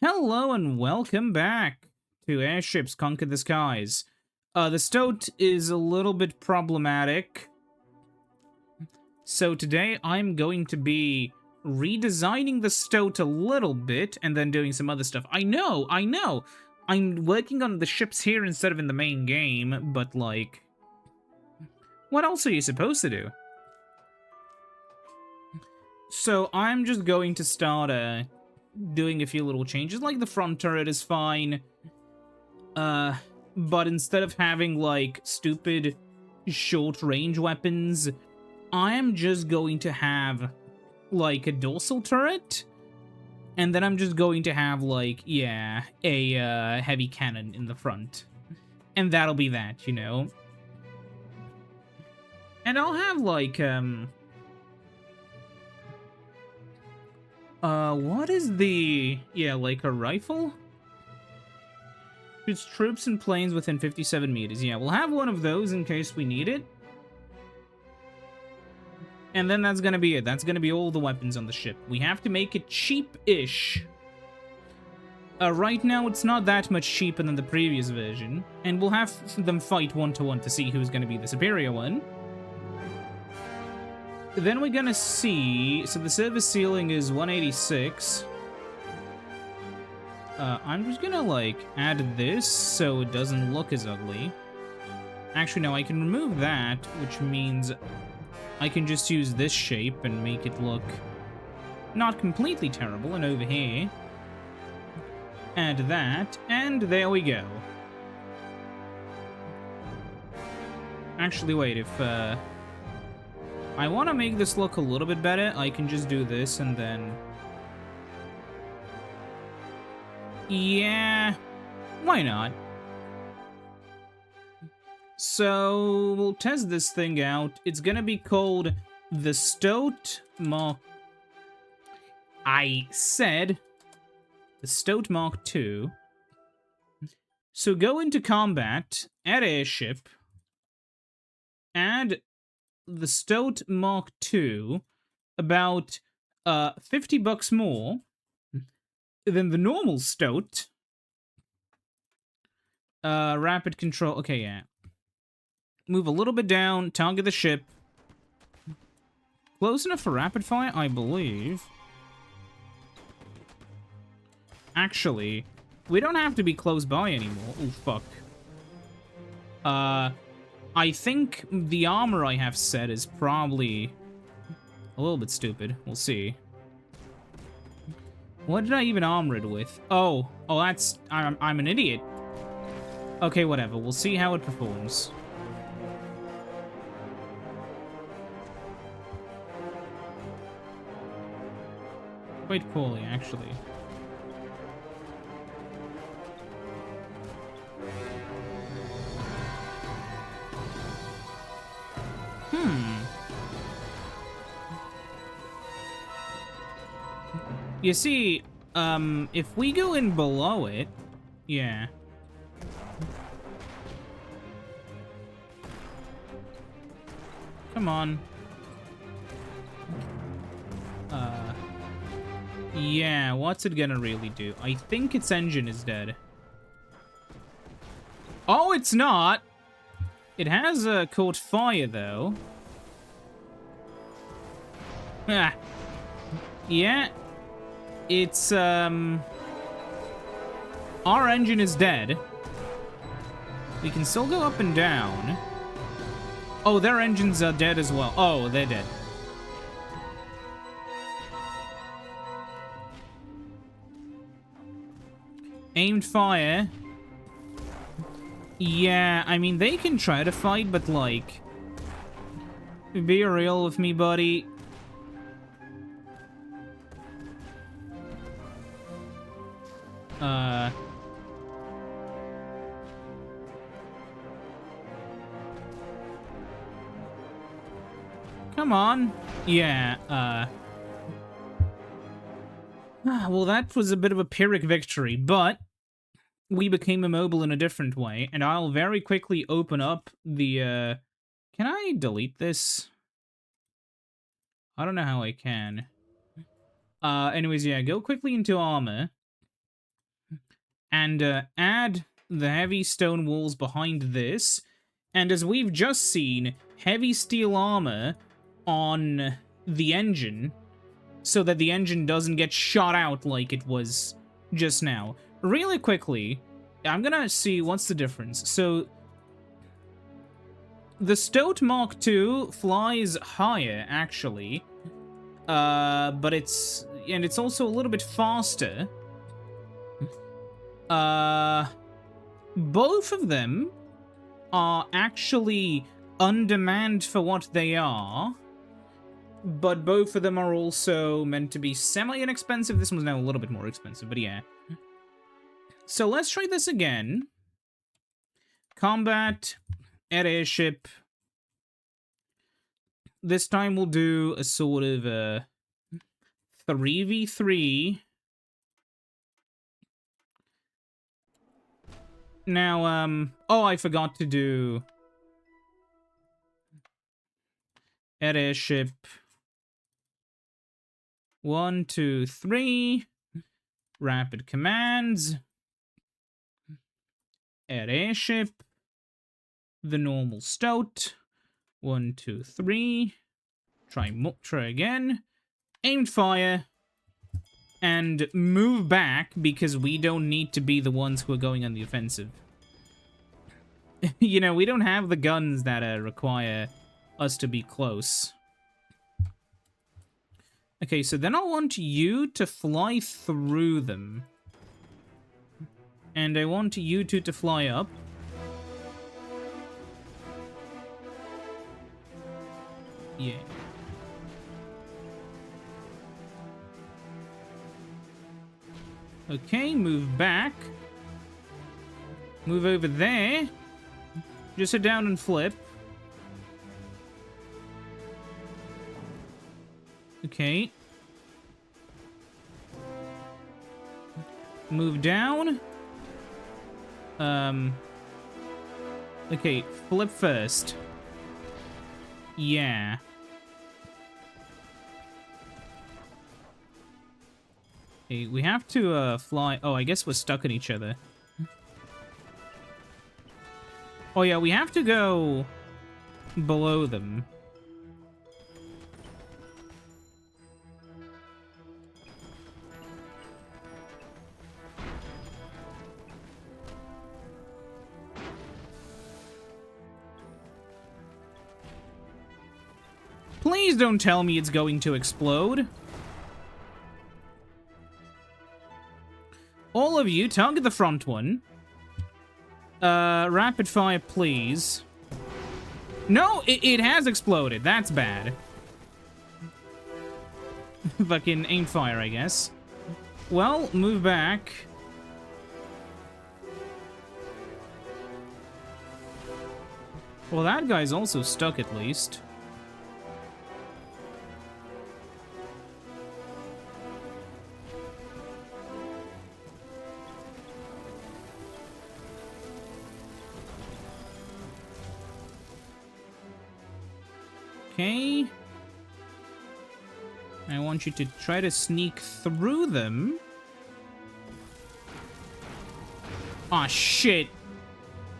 Hello and welcome back to Airships Conquer the Skies. The Stoat is a little bit problematic, so today I'm going to be redesigning the Stoat a little bit and then doing some other stuff. I know! I'm working on the ships here instead of in the main game, but like, what else are you supposed to do? So I'm just going to start doing a few little changes, like the front turret is fine. But instead of having, like, stupid short-range weapons, I am just going to have, like, a dorsal turret, and then I'm just going to have, like, yeah, a, heavy cannon in the front. And that'll be that, you know? And I'll have, like, what is the... yeah, like a rifle? Shoots troops and planes within 57 meters. Yeah, we'll have one of those in case we need it. And then that's gonna be it. That's gonna be all the weapons on the ship. We have to make it cheap-ish. Right now, it's not that much cheaper than the previous version. And we'll have them fight one-to-one to see who's gonna be the superior one. Then we're gonna see... so the service ceiling is 186. I'm just gonna, like, add this so it doesn't look as ugly. Actually, no, I can remove that, which means I can just use this shape and make it look not completely terrible. And over here, add that, and there we go. Actually, wait, if I want to make this look a little bit better, I can just do this and then... yeah, why not? So, we'll test this thing out. It's gonna be called the Stoat Mark... I said the Stoat Mark II. So go into combat, add airship, add the Stoat Mark II, about $50 more than the normal Stoat. Rapid control. Okay, yeah. Move a little bit down, target the ship. Close enough for rapid fire, I believe. Actually, we don't have to be close by anymore. Oh, fuck. I think the armor I have set is probably a little bit stupid. We'll see. What did I even armor it with? Oh, that's... I'm an idiot. Okay, whatever. We'll see how it performs. Quite poorly, actually. You see, if we go in below it... yeah. Come on. Yeah, what's it gonna really do? I think its engine is dead. Oh, it's not! It has caught fire, though. Ah. Yeah. It's, our engine is dead. We can still go up and down. Oh, their engines are dead as well. Oh, they're dead. Aimed fire. Yeah, I mean, they can try to fight, but, like... be real with me, buddy. Come on. Yeah, well, that was a bit of a Pyrrhic victory, but we became immobile in a different way, and I'll very quickly open up the, Can I delete this? I don't know how I can. Anyways, yeah, go quickly into armor. and add the heavy stone walls behind this. And as we've just seen, heavy steel armor on the engine, so that the engine doesn't get shot out like it was just now. Really quickly, I'm gonna see what's the difference. So, the Stoat Mark II flies higher, actually. But it's also a little bit faster. Both of them are actually undemand for what they are, but both of them are also meant to be semi-inexpensive. This one's now a little bit more expensive, but yeah. So let's try this again. Combat at airship. This time we'll do a sort of a 3v3. Now, oh, I forgot to do at airship. 1, 2, 3. Rapid commands. At airship. The normal Stoat. 1, 2, 3. Try again. Aimed fire. And move back, because we don't need to be the ones who are going on the offensive. You know, we don't have the guns that require us to be close. Okay, so then I want you to fly through them. And I want you two to fly up. Yeah. Okay, move back. Move over there. Just sit down and flip. Okay. Move down. Okay, flip first. Yeah. Okay, we have to fly. Oh, I guess we're stuck in each other. Oh yeah, we have to go below them. Please don't tell me it's going to explode. All of you, target the front one. Rapid fire, please. No, it has exploded. That's bad. Fucking aim fire, I guess. Well, move back. Well, that guy's also stuck at least. Okay. I want you to try to sneak through them. Aw, shit.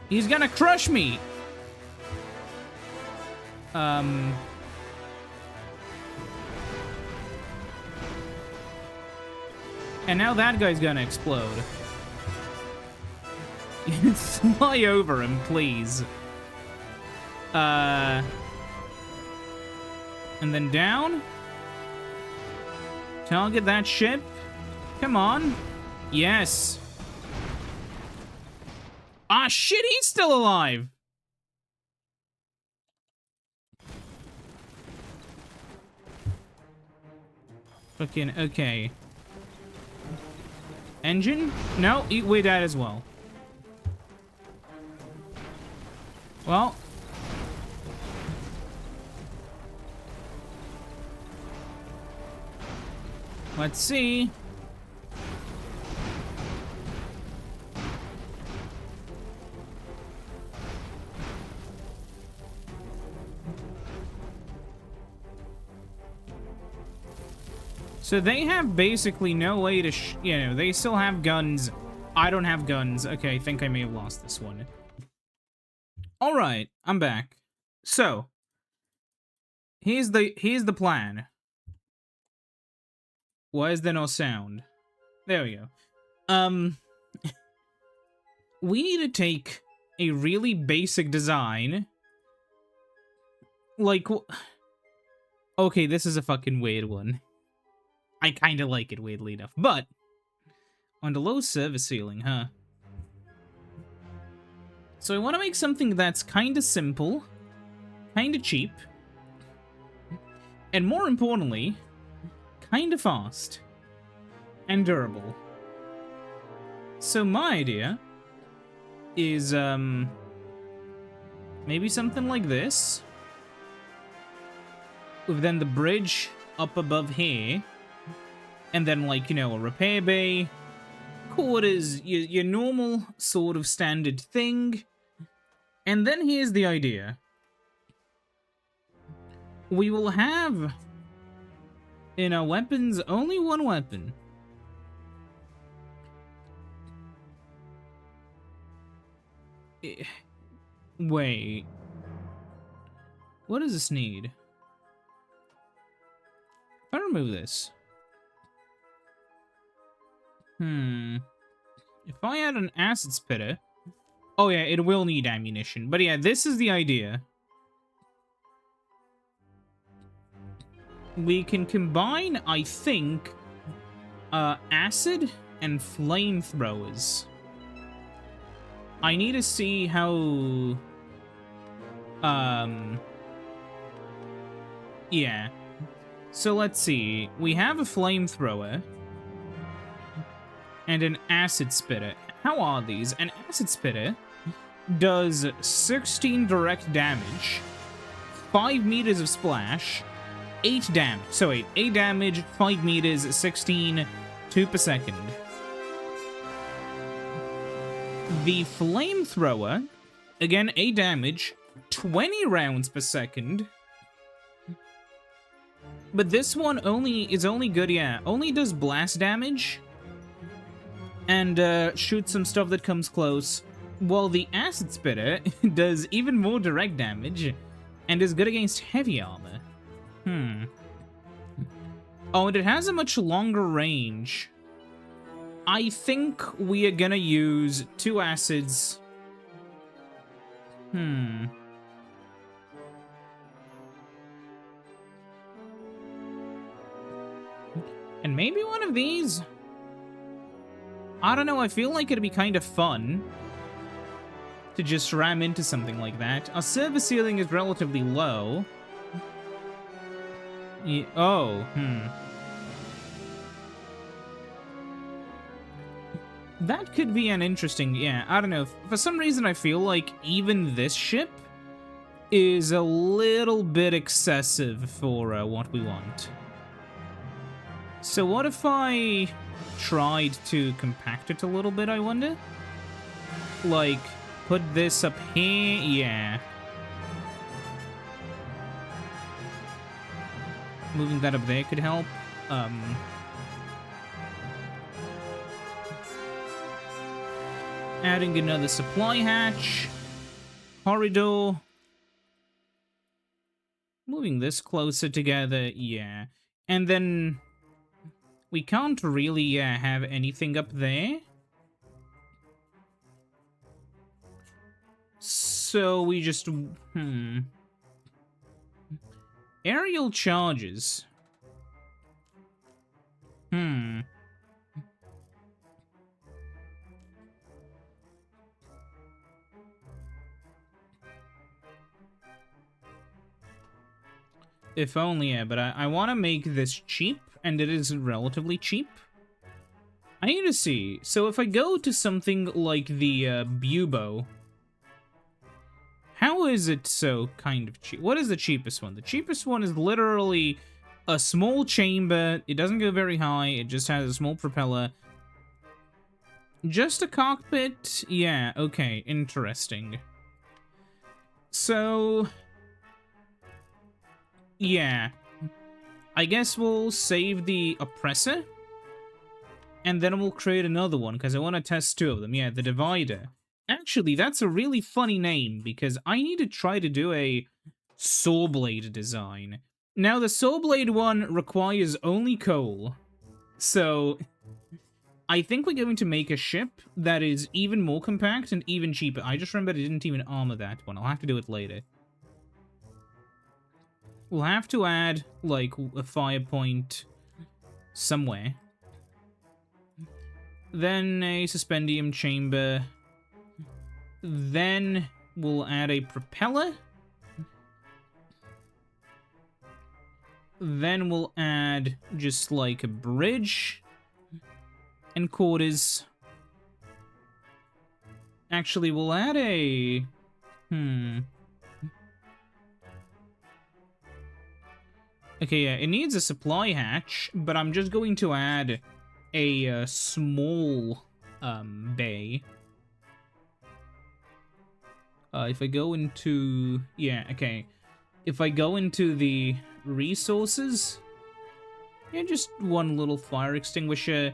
He's gonna crush me. And now that guy's gonna explode. Fly over him, please. And then down. Target that ship. Come on. Yes. Ah, shit, he's still alive. Fucking, okay. Engine? No, we're dead as well. Well. Let's see. So they have basically no way to, you know, they still have guns I don't have guns. Okay, I think I may have lost this one. Alright, I'm back. So, here's the plan. Why is there no sound? There we go. We need to take a really basic design. Like, okay, this is a fucking weird one. I kinda like it, weirdly enough. But, on the low service ceiling, huh? So I want to make something that's kinda simple, kinda cheap, and more importantly, kinda fast and durable. So my idea is, maybe something like this, with then the bridge up above here, and then, like, you know, a repair bay, quarters, your normal sort of standard thing. And then here's the idea. We will have in our weapons only one weapon. Wait. What does this need? If I remove this. If I add an acid spitter. Oh yeah, it will need ammunition. But yeah, this is the idea. We can combine, I think, acid and flamethrowers. I need to see how... Yeah. So let's see. We have a flamethrower. And an acid spitter. How are these? An acid spitter does 16 direct damage, 5 meters of splash, 8 damage. So wait, 8 damage, 5 meters, 16, 2 per second. The flamethrower, again, 8 damage, 20 rounds per second. But this one is only good, yeah, only does blast damage. And shoots some stuff that comes close. While the acid spitter does even more direct damage and is good against heavy armor. Oh, and it has a much longer range. I think we are gonna use 2 acids. And maybe one of these? I don't know, I feel like it'd be kind of fun to just ram into something like that. Our service ceiling is relatively low. That could be an interesting, yeah, I don't know. For some reason, I feel like even this ship is a little bit excessive for what we want. So what if I tried to compact it a little bit, I wonder? Like, put this up here, yeah. Moving that up there could help. Adding another supply hatch. Corridor. Moving this closer together, yeah. And then we can't really have anything up there. So we just... Aerial charges. If only, yeah, but I want to make this cheap, and it is relatively cheap. I need to see. So if I go to something like the Bubo, how is it so kind of cheap? What is the cheapest one? The cheapest one is literally a small chamber. It doesn't go very high. It just has a small propeller. Just a cockpit? Yeah, okay, interesting. So... yeah. I guess we'll save the oppressor. and then we'll create another one, because I want to test two of them. Yeah, the divider. Actually, that's a really funny name, because I need to try to do a saw blade design. Now, the saw blade one requires only coal, so I think we're going to make a ship that is even more compact and even cheaper. I just remembered I didn't even armor that one. I'll have to do it later. We'll have to add, like, a fire point somewhere. Then a suspendium chamber. Then we'll add a propeller. Then we'll add just, like, a bridge. And quarters. Actually, we'll add a... Okay, yeah, it needs a supply hatch, but I'm just going to add a small bay. If I go into... Yeah, okay. If I go into the resources... Yeah, just one little fire extinguisher,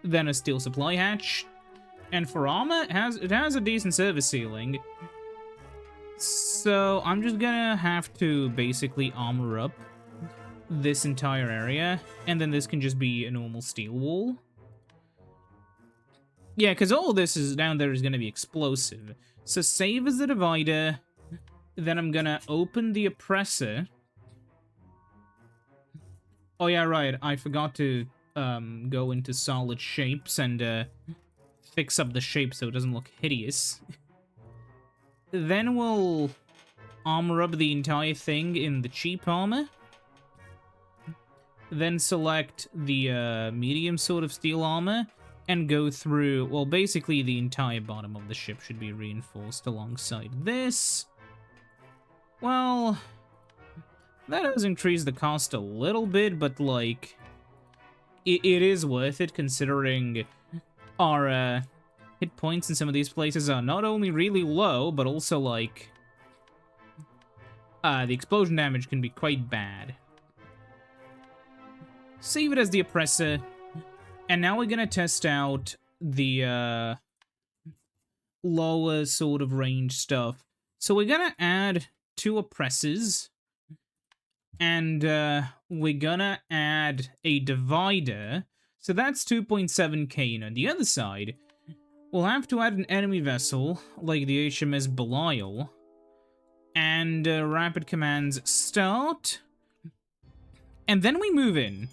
then a steel supply hatch. And for armor, it has a decent service ceiling. So I'm just gonna have to basically armor up this entire area, and then this can just be a normal steel wall. Yeah, because all this is down there is gonna be explosive. So save as the divider, then I'm gonna open the oppressor. Oh yeah, right, I forgot to go into solid shapes and fix up the shape so it doesn't look hideous. Then we'll armor up the entire thing in the cheap armor. Then select the medium sort of steel armor and go through, well, basically the entire bottom of the ship should be reinforced alongside this. Well, that does increase the cost a little bit, but, like, it is worth it considering our hit points in some of these places are not only really low, but also, like, the explosion damage can be quite bad. Save it as the oppressor. And now we're gonna test out the lower sort of range stuff. So we're gonna add 2 oppressors. And we're gonna add a divider. So that's 2.7k. And on the other side, we'll have to add an enemy vessel, like the HMS Belial. And rapid commands start. And then we move in.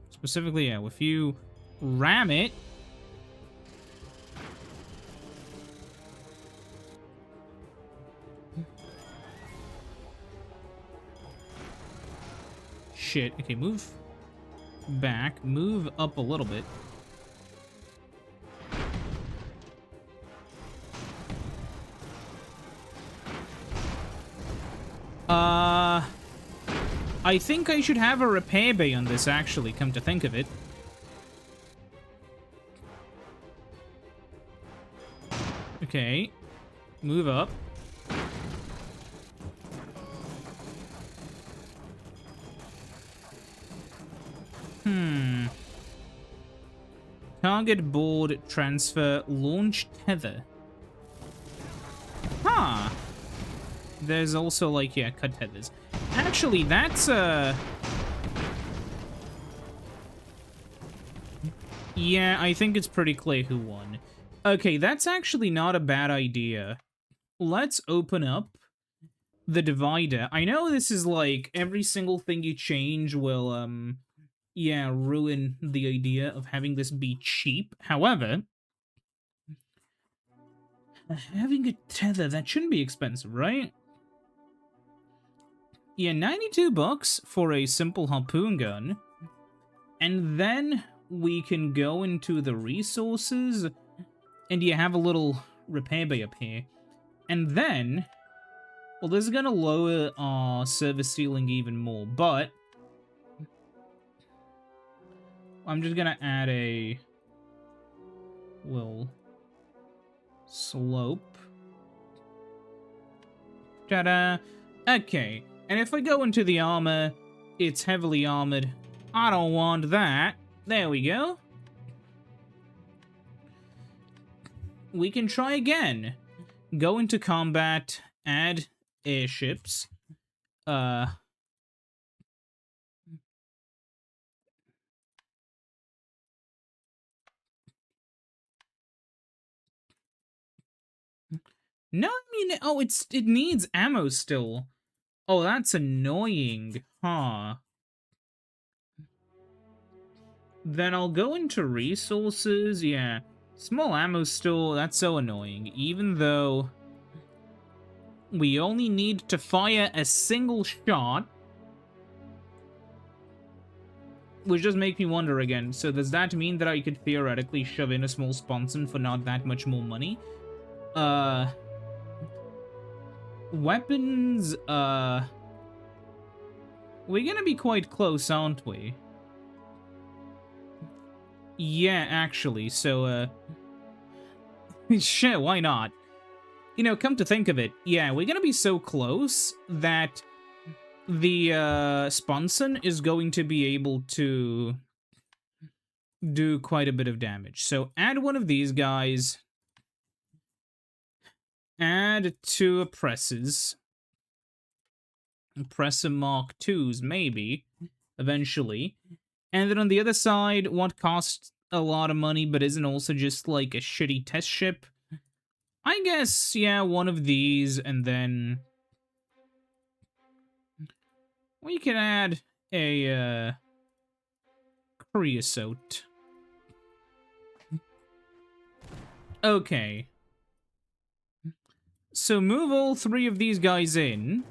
Specifically, yeah, if you ram it... Shit. Okay, move back. Move up a little bit. I think I should have a repair bay on this, actually, come to think of it. Okay. Move up. Target board transfer launch tether. Huh. There's also, like, yeah, cut tethers. Actually, that's, yeah, I think it's pretty clear who won. Okay, that's actually not a bad idea. Let's open up the divider. I know this is, like, every single thing you change will, yeah, ruin the idea of having this be cheap. However, having a tether, that shouldn't be expensive, right? Yeah, 92 bucks for a simple harpoon gun. And then we can go into the resources, and you have a little repair bay up here. And then, well, this is gonna lower our service ceiling even more, but I'm just gonna add a, well, slope. Ta-da! Okay. And if I go into the armor, it's heavily armored. I don't want that. There we go. We can try again. Go into combat, add airships. No, I mean, oh, it needs ammo still. Oh, that's annoying, huh? Then I'll go into resources, yeah. Small ammo still, that's so annoying. Even though we only need to fire a single shot. Which does make me wonder again. So does that mean that I could theoretically shove in a small sponson for not that much more money? Weapons, we're gonna be quite close, aren't we? Yeah, actually, so, shit, why not? You know, come to think of it, yeah, we're gonna be so close that the, sponson is going to be able to do quite a bit of damage. So add one of these guys, add two oppressors, Oppressor Mark IIs, maybe, eventually. And then on the other side, what costs a lot of money but isn't also just like a shitty test ship? I guess, yeah, one of these, and then we can add a, creosote. Okay. So move all three of these guys in.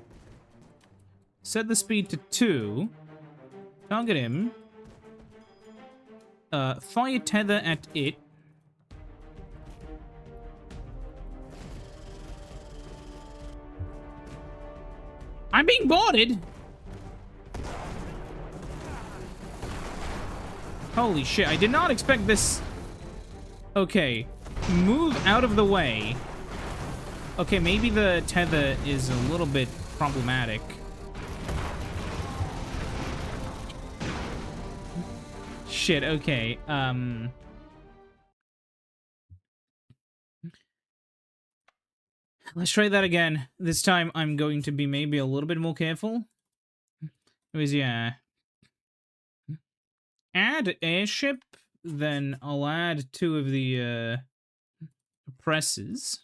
Set the speed to 2. Target him. Fire tether at it. I'm being boarded! Holy shit, I did not expect this. Okay, move out of the way. Okay, maybe the tether is a little bit problematic. Shit, okay, let's try that again. This time I'm going to be maybe a little bit more careful. Anyways, yeah. Add airship, then I'll add 2 of the, presses.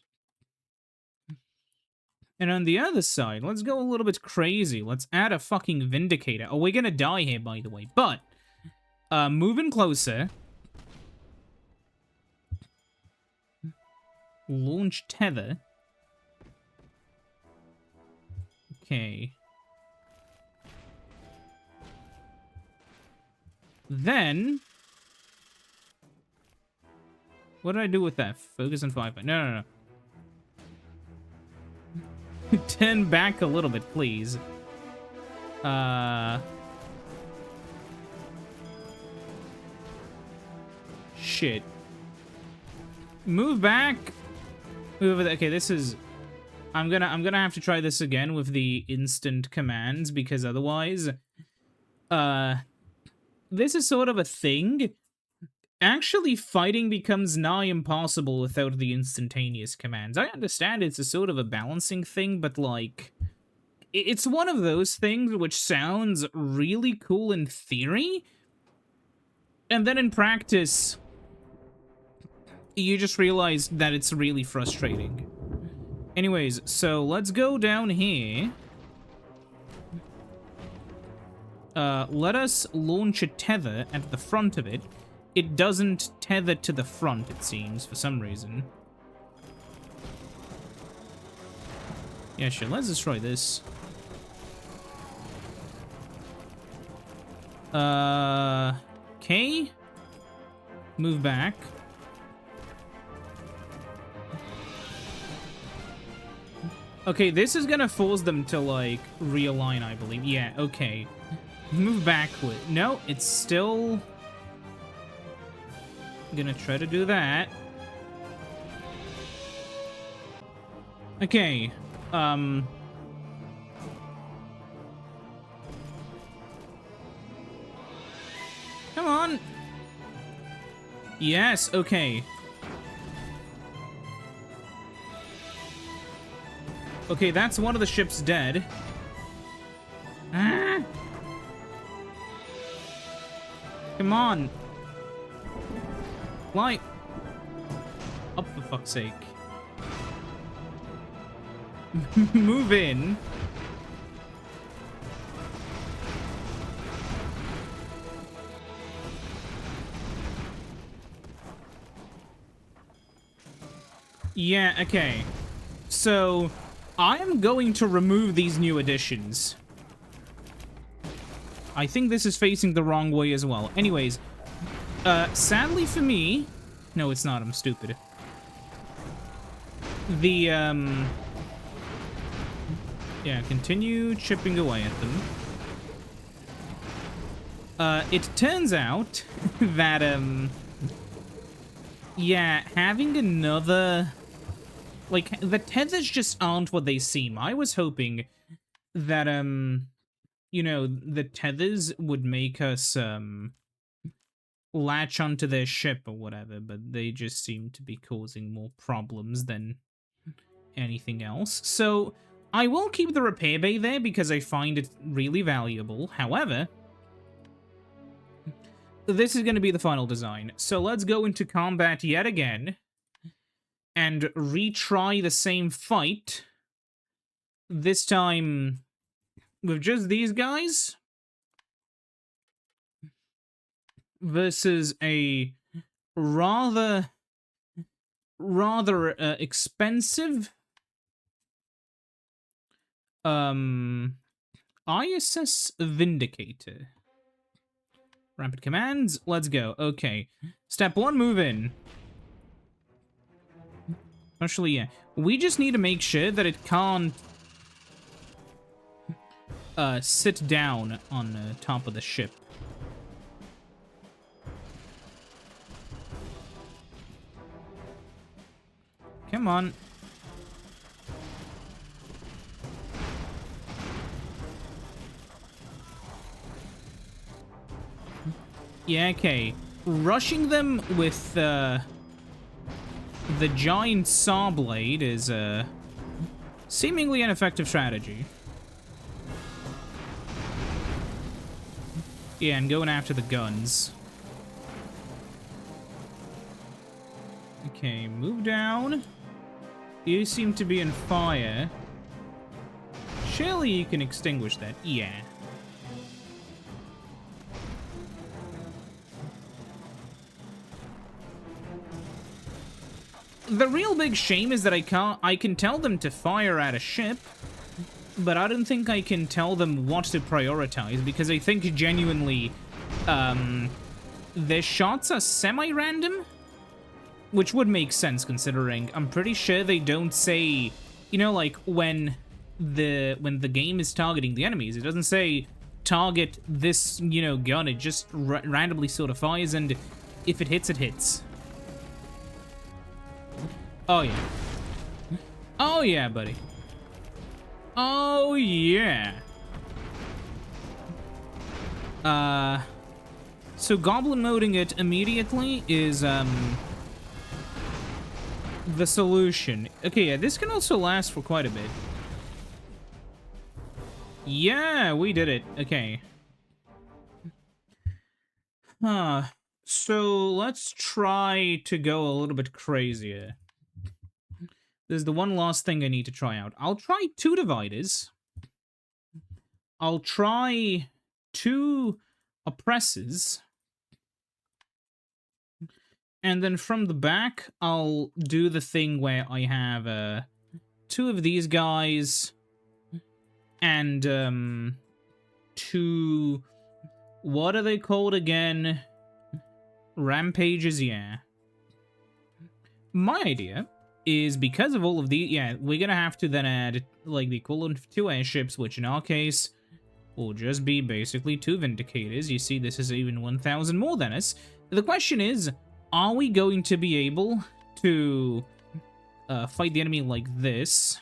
And on the other side, let's go a little bit crazy. Let's add a fucking Vindicator. Oh, we're gonna die here, by the way. But, moving closer. Launch tether. Okay. Then... what did I do with that? Focus on 5. No. 10 back a little bit, please. Shit. Move back. Move. Okay, this is... I'm gonna have to try this again with the instant commands, because otherwise... this is sort of a thing. Actually, fighting becomes nigh impossible without the instantaneous commands. I understand it's a sort of a balancing thing, but, like... it's one of those things which sounds really cool in theory, and then in practice, you just realize that it's really frustrating. Anyways, so let's go down here. Let us launch a tether at the front of it. It doesn't tether to the front, it seems, for some reason. Yeah, sure, let's destroy this. Okay. Move back. Okay, this is gonna force them to, like, realign, I believe. Yeah, okay. Move backward. No, it's still... gonna try to do that. Okay, Yes, okay. Okay, that's one of the ships dead. Ah! Come on. Fly. Up for fuck's sake. Move in. Yeah, okay. So, I am going to remove these new additions. I think this is facing the wrong way as well. Anyways, sadly for me... No, it's not. I'm stupid. The, yeah, continue chipping away at them. It turns out that, yeah, having another... Like, the tethers just aren't what they seem. I was hoping that, you know, the tethers would make us, latch onto their ship or whatever, but they just seem to be causing more problems than anything else. So, I will keep the repair bay there because I find it really valuable. However, this is going to be the final design. So let's go into combat yet again and retry the same fight. This time with just these guys versus a rather expensive ISS Vindicator. Rapid commands, let's go. Okay. Step 1, move in. Actually, yeah. We just need to make sure that it can't sit down on the top of the ship. Come on. Yeah, okay. Rushing them with the giant saw blade is seemingly an effective strategy. Yeah, and going after the guns. Okay, move down. You seem to be in fire. Surely you can extinguish that. Yeah. The real big shame is that I can tell them to fire at a ship, but I don't think I can tell them what to prioritize, because I think genuinely, their shots are semi-random, which would make sense considering I'm pretty sure they don't say, you know, like when the game is targeting the enemies, it doesn't say target this, you know, gun. It just randomly sort of fires, and if it hits, it hits. Oh yeah. Oh yeah, buddy. Oh yeah. So goblin moding it immediately is the solution. Okay, yeah, this can also last for quite a bit. Yeah, we did it. Okay. So let's try to go a little bit crazier. There's the one last thing I need to try out. I'll try 2 dividers. I'll try 2 oppressors. And then from the back, I'll do the thing where I have 2 of these guys and 2... What are they called again? Rampages, yeah. My idea is, because of all of these, yeah, we're gonna have to then add, like, the equivalent of 2 airships, which in our case will just be basically 2 Vindicators. You see, this is even 1,000 more than us. The question is, are we going to be able to fight the enemy like this?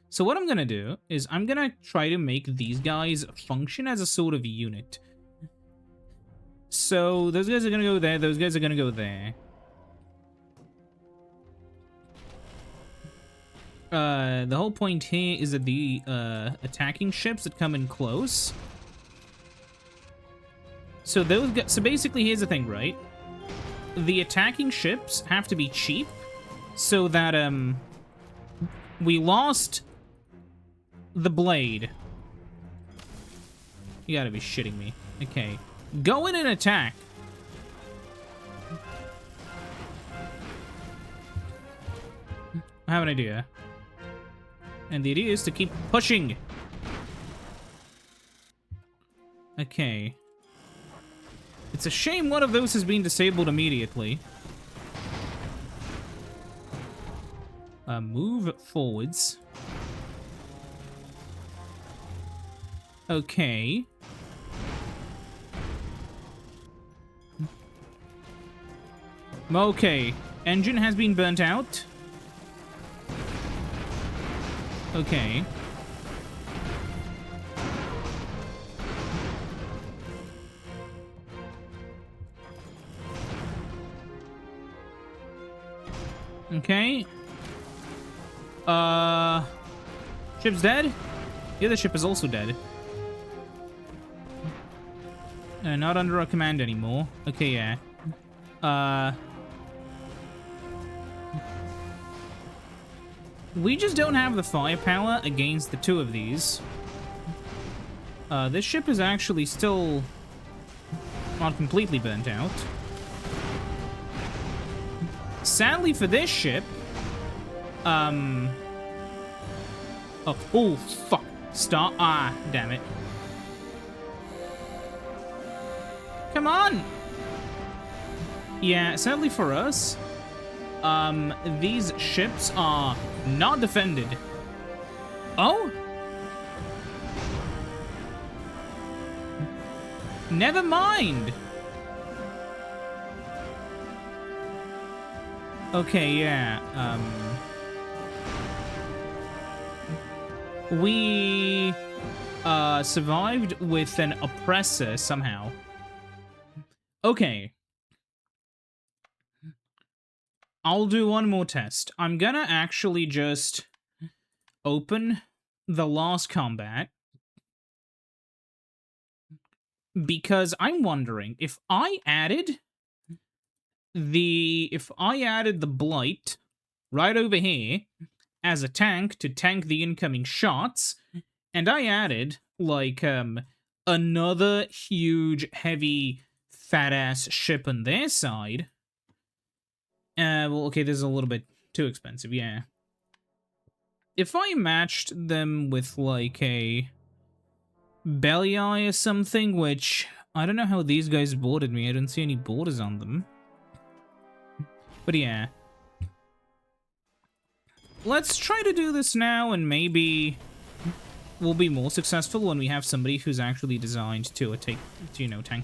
So what I'm gonna do is I'm gonna try to make these guys function as a sort of unit. So those guys are gonna go there, those guys are gonna go there. The whole point here is that the attacking ships that come in close. So basically here's the thing, right? The attacking ships have to be cheap so that we lost the blade. You gotta be shitting me. Okay. Go in and attack. I have an idea. And the idea is to keep pushing. Okay. It's a shame one of those has been disabled immediately. Move forwards. Okay. Okay. Engine has been burnt out. Okay. Okay. Ship's dead? The other ship is also dead. Not under our command anymore. Okay, yeah. We just don't have the firepower against the two of these. This ship is actually still not completely burnt out. Sadly for this ship, oh, fuck. Stop. Ah, damn it. Come on! Yeah, sadly for us, these ships are not defended. Oh? Never mind. Okay, yeah, we, survived with an oppressor somehow. Okay. I'll do one more test. I'm gonna actually just open the last combat. Because I'm wondering, if I added the Blight right over here as a tank to tank the incoming shots, and I added, like, another huge, heavy, fat-ass ship on their side. Well, okay, this is a little bit too expensive, yeah. If I matched them with, like, a belly eye or something, which I don't know how these guys boarded me. I don't see any borders on them. But yeah. Let's try to do this now, and maybe we'll be more successful when we have somebody who's actually designed to tank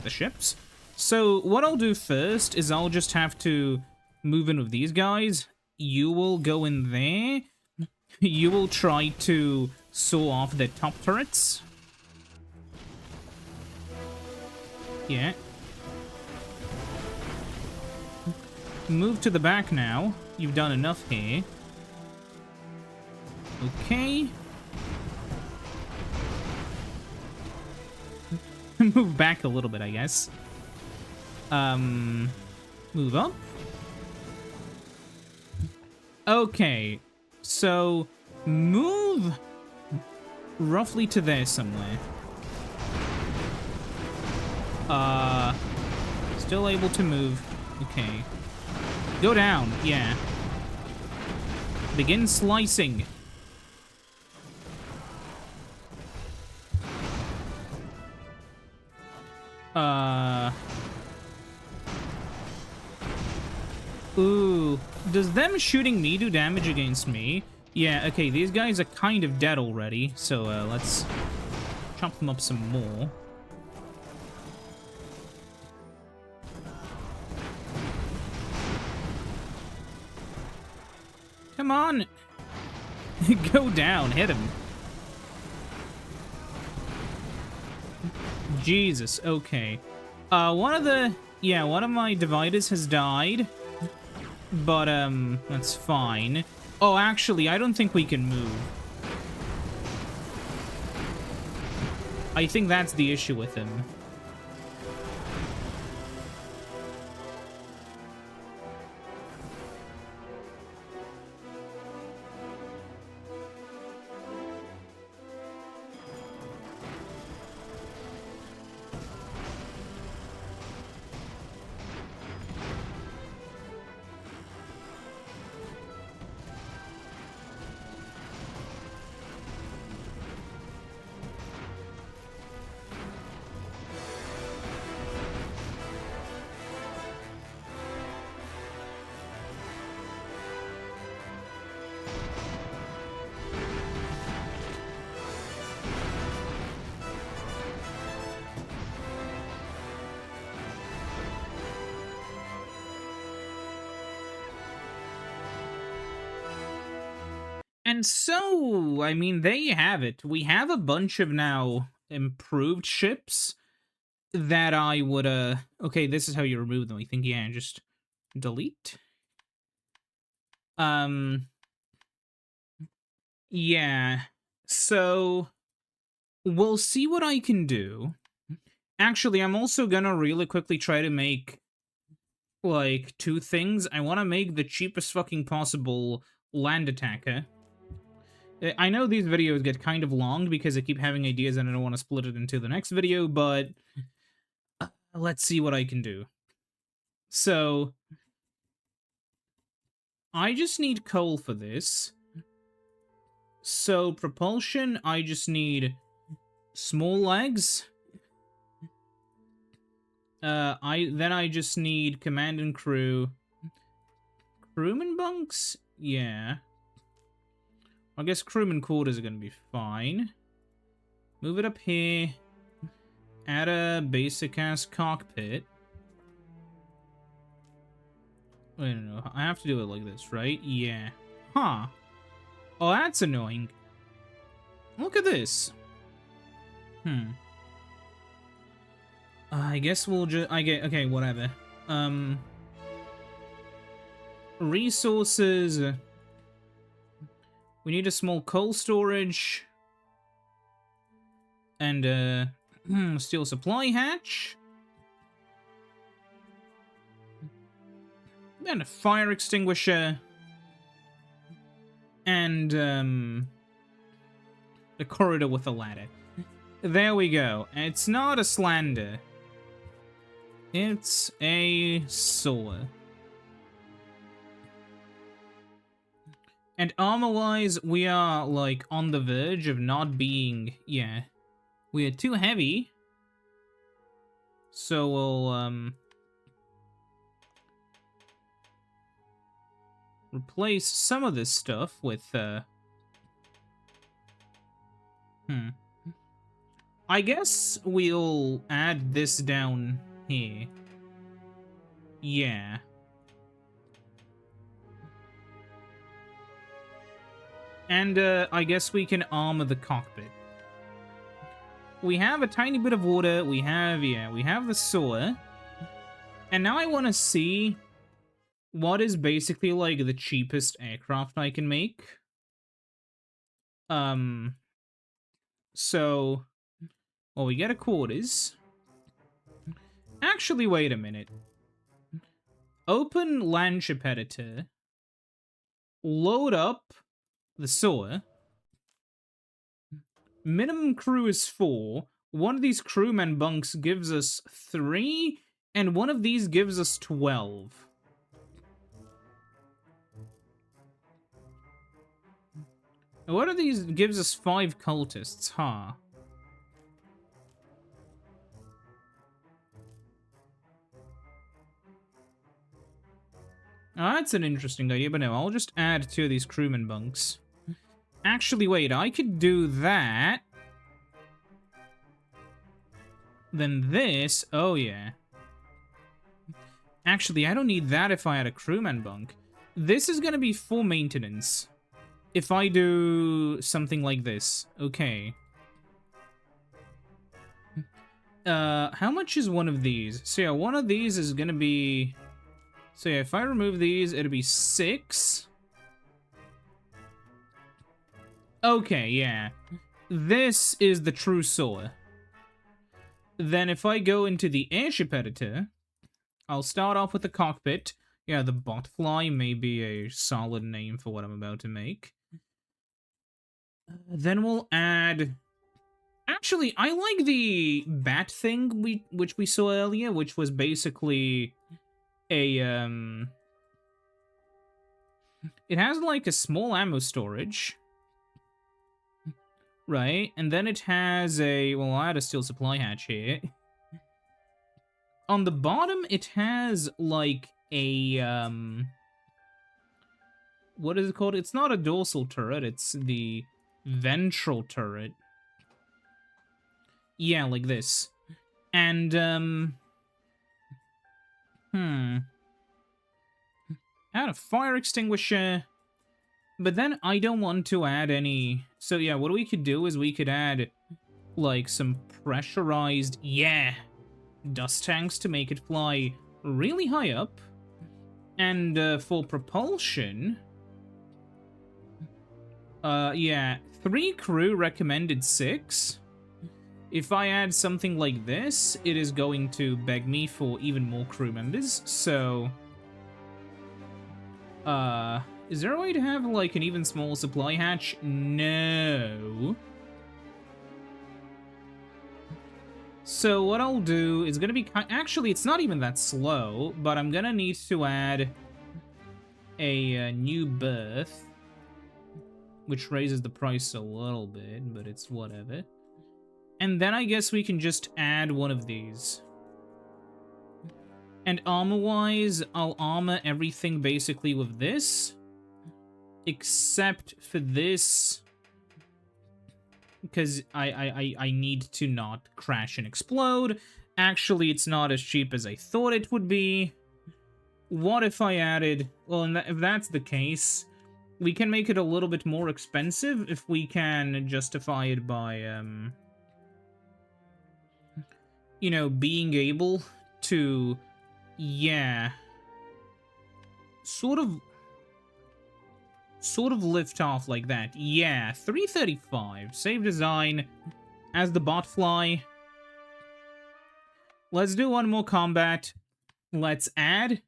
the ships. So what I'll do first is I'll just have to move in with these guys. You will go in there. You will try to saw off their top turrets. Yeah. Move to the back now. You've done enough here. Okay. Move back a little bit, I guess. Move up. Okay. So, move roughly to there somewhere. Still able to move. Okay. Go down, yeah. Begin slicing. Ooh. Does them shooting me do damage against me? Yeah, okay, these guys are kind of dead already, so, let's chop them up some more. Come on! Go down, hit him. Jesus, okay. One of my dividers has died. But, that's fine. Oh, actually, I don't think we can move. I think that's the issue with him. And so, I mean, there you have it. We have a bunch of now improved ships that I would, okay, this is how you remove them. I think, yeah, just delete. Yeah. So, we'll see what I can do. Actually, I'm also gonna really quickly try to make, like, two things. I want to make the cheapest fucking possible land attacker. I know these videos get kind of long because I keep having ideas and I don't want to split it into the next video, but let's see what I can do. So, I just need coal for this. So, propulsion, I just need small legs. I just need command and crew. Crewman bunks? Yeah. I guess crewman quarters are gonna be fine. Move it up here. Add a basic-ass cockpit. Wait, no, I have to do it like this, right? Yeah. Huh. Oh, that's annoying. Look at this. I guess we'll just... Okay, whatever. Resources. We need a small coal storage. And, steel supply hatch. And a fire extinguisher. And, a corridor with a ladder. There we go. It's not a slander. It's a saw. And armor-wise, we are, like, on the verge of not being... Yeah. We are too heavy. So we'll, replace some of this stuff with, I guess we'll add this down here. Yeah. And, I guess we can armor the cockpit. We have a tiny bit of water. We have the saw. And now I want to see what is basically, like, the cheapest aircraft I can make. So, well, we get a quarters. Actually, wait a minute. Open landship editor. Load up the saw. Minimum crew is 4. One of these crewman bunks gives us 3, and one of these gives us 12. One of these gives us 5 cultists, huh? Oh, that's an interesting idea, but no, I'll just add 2 of these crewman bunks. Actually, wait, I could do that. Then this, oh yeah. Actually, I don't need that if I had a crewman bunk. This is gonna be full maintenance. If I do something like this, okay. How much is one of these? So yeah, one of these is gonna be... So yeah, if I remove these, it'll be 6. Okay, yeah. This is the true saw. Then if I go into the airship editor, I'll start off with the cockpit. Yeah, the botfly may be a solid name for what I'm about to make. Then we'll add... Actually, I like the bat thing which we saw earlier, which was basically a, It has, like, a small ammo storage. Right, and then it has a... Well, I had a steel supply hatch here. On the bottom, it has, like, a, what is it called? It's not a dorsal turret, it's the ventral turret. Yeah, like this. And, add a fire extinguisher. But then I don't want to add any... So yeah, what we could do is we could add, like, some pressurized... Yeah! Dust tanks to make it fly really high up. And for propulsion... yeah, 3 crew recommended 6. If I add something like this, it is going to beg me for even more crew members, so... Is there a way to have, like, an even smaller supply hatch? No. So what I'll do is gonna be... Actually, it's not even that slow, but I'm gonna need to add a new berth, which raises the price a little bit, but it's whatever. And then I guess we can just add one of these. And armor-wise, I'll armor everything basically with this. Except for this. Because I need to not crash and explode. Actually, it's not as cheap as I thought it would be. What if I added... Well, if that's the case, we can make it a little bit more expensive if we can justify it by, you know, being able to... Yeah. Sort of lift off like that. Yeah, 335. Save design as the botfly. Let's do one more combat. Let's add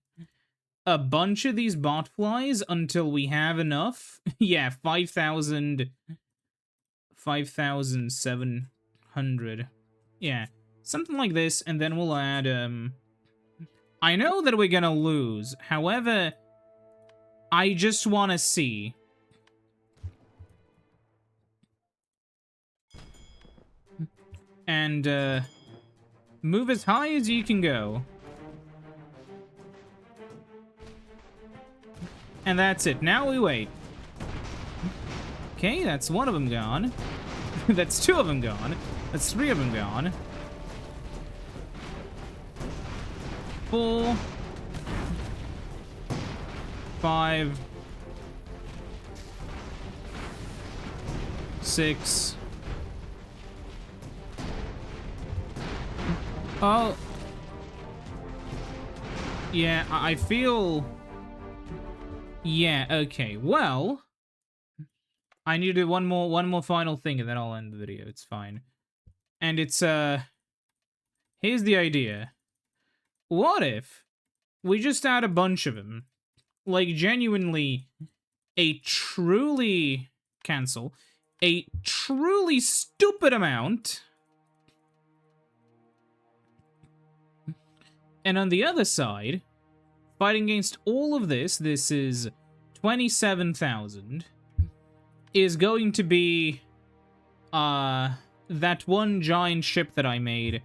a bunch of these botflies until we have enough. Yeah, 5,700. Yeah, something like this, and then we'll add, I know that we're gonna lose, however... I just want to see. And, move as high as you can go. And that's it. Now we wait. Okay, that's one of them gone. That's 2 of them gone. That's 3 of them gone. 4... 5... 6... Oh... Yeah, I feel... Yeah, okay, well... I need to do one more final thing and then I'll end the video, it's fine. And it's, here's the idea. What if we just add a bunch of them? Like, genuinely, a truly stupid amount. And on the other side, fighting against all of this is 27,000, is going to be, that one giant ship that I made,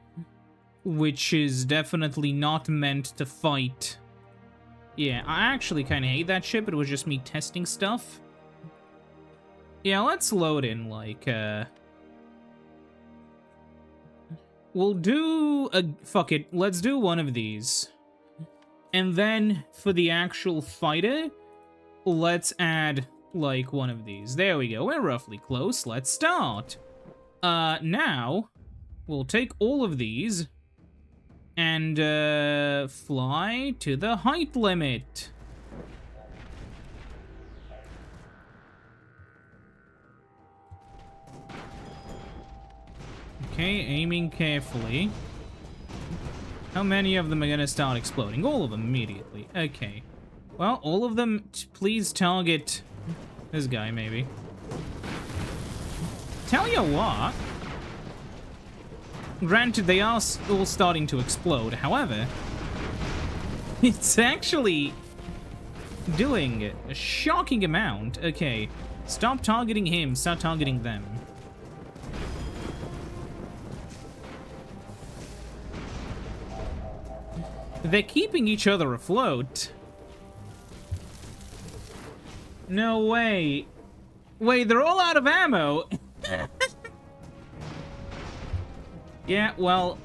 which is definitely not meant to fight. Yeah, I actually kind of hate that ship. It was just me testing stuff. Yeah, let's load in, like, we'll do a... Fuck it, let's do one of these. And then, for the actual fighter, let's add, like, one of these. There we go, we're roughly close. Let's start. Now, We'll take all of these and fly to the height limit. Okay, aiming carefully. How many of them are gonna start exploding? All of them immediately. Okay. Well, all of them, please target this guy, maybe. Tell you what. Granted, they are all starting to explode. However, it's actually doing a shocking amount. Okay, stop targeting him, start targeting them. They're keeping each other afloat. No way. Wait, they're all out of ammo. Yeah, well,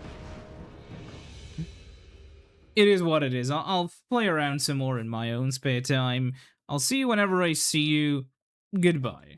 it is what it is. I'll play around some more in my own spare time. I'll see you whenever I see you. Goodbye.